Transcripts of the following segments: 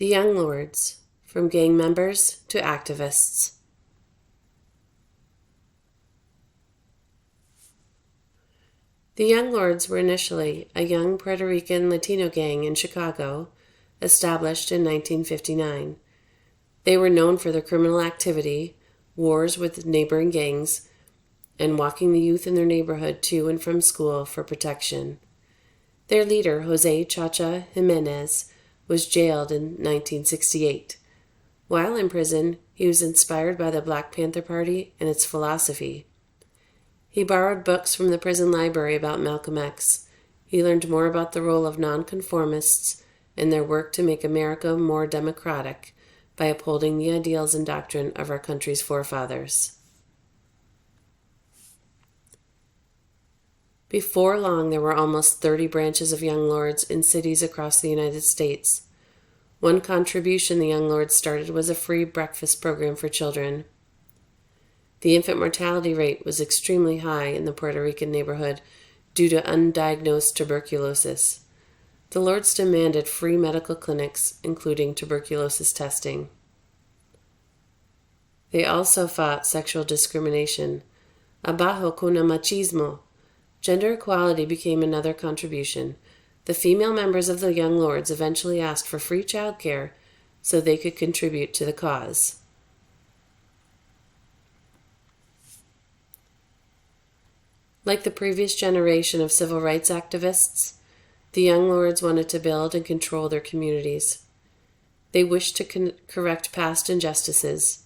The Young Lords, from gang members to activists. The Young Lords were initially a young Puerto Rican Latino gang in Chicago, established in 1959. They were known for their criminal activity, wars with neighboring gangs, and walking the youth in their neighborhood to and from school for protection. Their leader, Jose Chacha Jimenez, was jailed in 1968. While in prison, he was inspired by the Black Panther Party and its philosophy. He borrowed books from the prison library about Malcolm X. He learned more about the role of nonconformists and their work to make America more democratic by upholding the ideals and doctrine of our country's forefathers. Before long, there were almost 30 branches of Young Lords in cities across the United States. One contribution the Young Lords started was a free breakfast program for children. The infant mortality rate was extremely high in the Puerto Rican neighborhood due to undiagnosed tuberculosis. The Lords demanded free medical clinics, including tuberculosis testing. They also fought sexual discrimination. Abajo con el machismo. Gender equality became another contribution. The female members of the Young Lords eventually asked for free childcare so they could contribute to the cause. Like the previous generation of civil rights activists, the Young Lords wanted to build and control their communities. They wished to correct past injustices.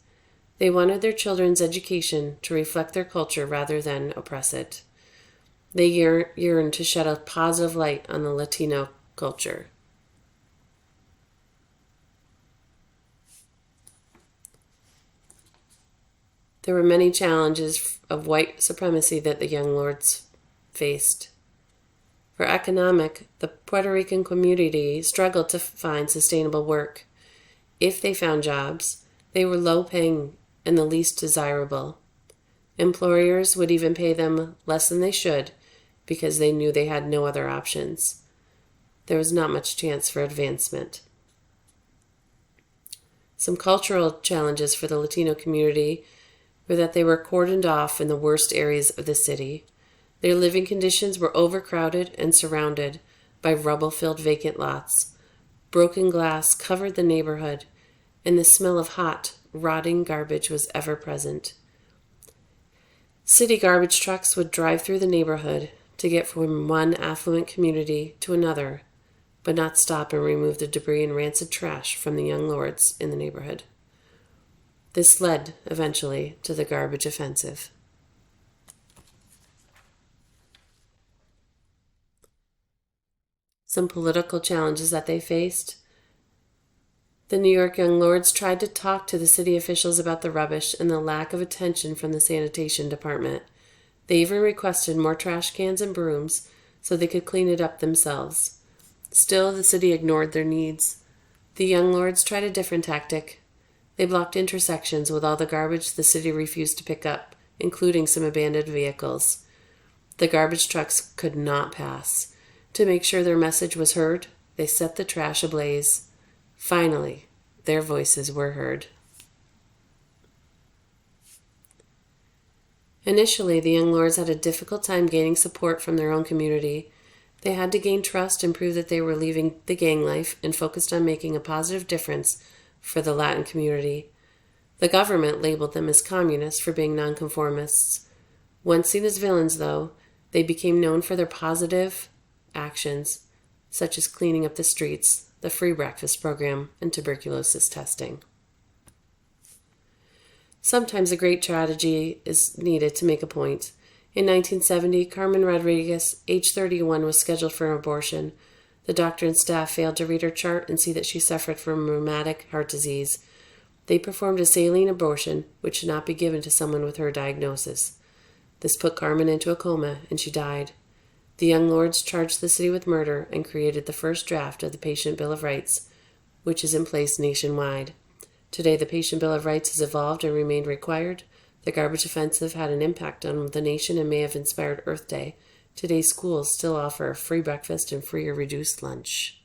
They wanted their children's education to reflect their culture rather than oppress it. They yearned to shed a positive light on the Latino culture. There were many challenges of white supremacy that the Young Lords faced. For economic, the Puerto Rican community struggled to find sustainable work. If they found jobs, they were low-paying and the least desirable. Employers would even pay them less than they should because they knew they had no other options. There was not much chance for advancement. Some cultural challenges for the Latino community were that they were cordoned off in the worst areas of the city. Their living conditions were overcrowded and surrounded by rubble-filled vacant lots. Broken glass covered the neighborhood, and the smell of hot, rotting garbage was ever present. City garbage trucks would drive through the neighborhood to get from one affluent community to another, but not stop and remove the debris and rancid trash from the Young Lords in the neighborhood. This led, eventually, to the garbage offensive. Some political challenges that they faced. The New York Young Lords tried to talk to the city officials about the rubbish and the lack of attention from the sanitation department. They even requested more trash cans and brooms so they could clean it up themselves. Still, the city ignored their needs. The Young Lords tried a different tactic. They blocked intersections with all the garbage the city refused to pick up, including some abandoned vehicles. The garbage trucks could not pass. To make sure their message was heard, they set the trash ablaze. Finally, their voices were heard. Initially, the Young Lords had a difficult time gaining support from their own community. They had to gain trust and prove that they were leaving the gang life and focused on making a positive difference for the Latin community. The government labeled them as communists for being nonconformists. Once seen as villains, though, they became known for their positive actions, such as cleaning up the streets, the free breakfast program, and tuberculosis testing. Sometimes a great tragedy is needed to make a point. In 1970, Carmen Rodriguez, age 31, was scheduled for an abortion. The doctor and staff failed to read her chart and see that she suffered from rheumatic heart disease. They performed a saline abortion, which should not be given to someone with her diagnosis. This put Carmen into a coma, and she died. The Young Lords charged the city with murder and created the first draft of the Patient Bill of Rights, which is in place nationwide. Today, the Patient Bill of Rights has evolved and remained required. The garbage offensive had an impact on the nation and may have inspired Earth Day. Today's schools still offer a free breakfast and free or reduced lunch.